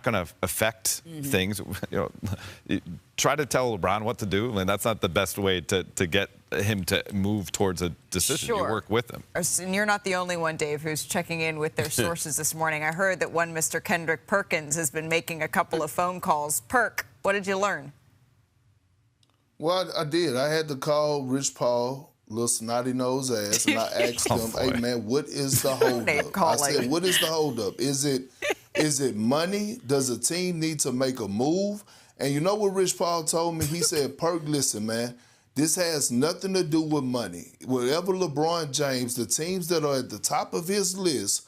going to affect things. You know, try to tell LeBron what to do, and that's not the best way to get him to move towards a decision. Sure. You work with him. And you're not the only one, Dave, who's checking in with their sources this morning. I heard that one Mr. Kendrick Perkins has been making a couple of phone calls. Perk, what did you learn? Well, I did. I had to call Rich Paul, little snotty nose ass, and I asked him, "Hey man, what is the holdup?" I said, "What is the holdup? Is it money? Does a team need to make a move?" And you know what Rich Paul told me? He said, "Perk, listen, man, this has nothing to do with money. Whatever LeBron James, the teams that are at the top of his list,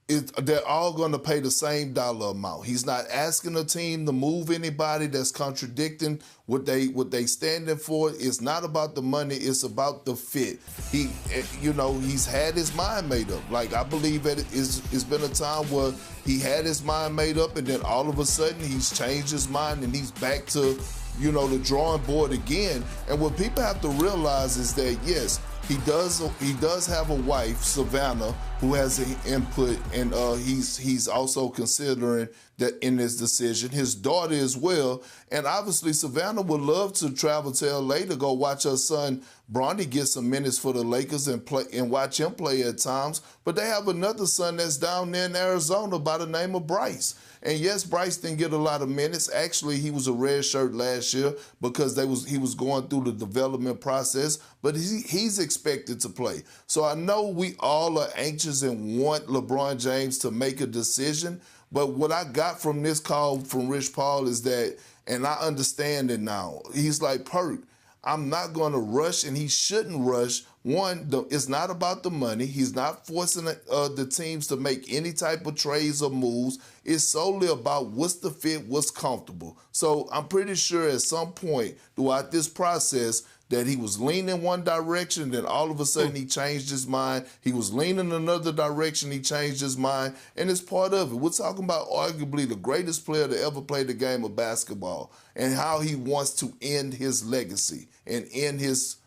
they're all going to pay the same dollar amount. He's not asking a team to move anybody that's contradicting what they standing for. It's not about the money. It's about the fit. He's had his mind made up. Like, I believe that it's been a time where he had his mind made up, and then all of a sudden he's changed his mind and he's back to, the drawing board again. And what people have to realize is that, yes, he does have a wife, Savannah, who has an input, and he's also considering that in this decision. His daughter as well, and obviously Savannah would love to travel to LA to go watch her son Bronny get some minutes for the Lakers and watch him play at times. But they have another son that's down there in Arizona by the name of Bryce. And yes, Bryce didn't get a lot of minutes. Actually, he was a red shirt last year because he was going through the development process, but he's expected to play. So I know we all are anxious and want LeBron James to make a decision, but what I got from this call from Rich Paul is that, and I understand it now, he's like, Perk, I'm not going to rush, and he shouldn't rush. One, it's not about the money. He's not forcing the teams to make any type of trades or moves. It's solely about what's the fit, what's comfortable. So I'm pretty sure at some point throughout this process that he was leaning one direction, then all of a sudden he changed his mind. He was leaning another direction, he changed his mind, and it's part of it. We're talking about arguably the greatest player to ever play the game of basketball and how he wants to end his legacy and end his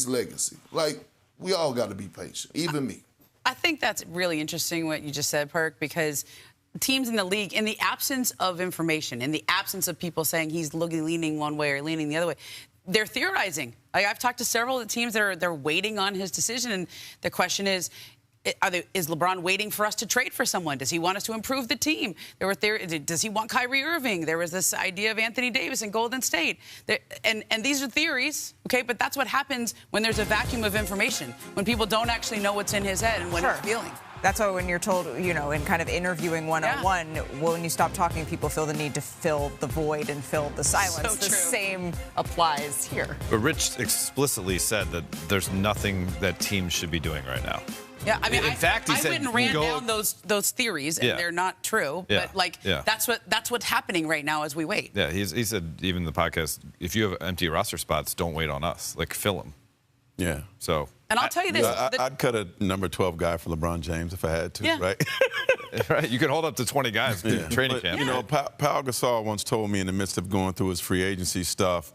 legacy. Like, we all got to be patient, even me. I think that's really interesting what you just said, Perk, because teams in the league, in the absence of information, in the absence of people saying he's leaning one way or leaning the other way, they're theorizing. I've talked to several of the teams that they're waiting on his decision, and the question is LeBron waiting for us to trade for someone? Does he want us to improve the team? There were does he want Kyrie Irving? There was this idea of Anthony Davis in Golden State. And these are theories, okay? But that's what happens when there's a vacuum of information, when people don't actually know what's in his head and what he's feeling. That's why when you're told, in kind of interviewing one-on-one, when you stop talking, people feel the need to fill the void and fill the silence. So the same applies here. But Rich explicitly said that there's nothing that teams should be doing right now. Yeah, I mean, in fact, he said, went and ran down those theories, and they're not true. Yeah. But that's what's happening right now as we wait. Yeah, he said even in the podcast, if you have empty roster spots, don't wait on us. Like, fill them. Yeah. So. And I'll tell you this. I'd cut a number 12 guy for LeBron James if I had to, right? Right. You can hold up to 20 guys in training camp. Paul Gasol once told me in the midst of going through his free agency stuff,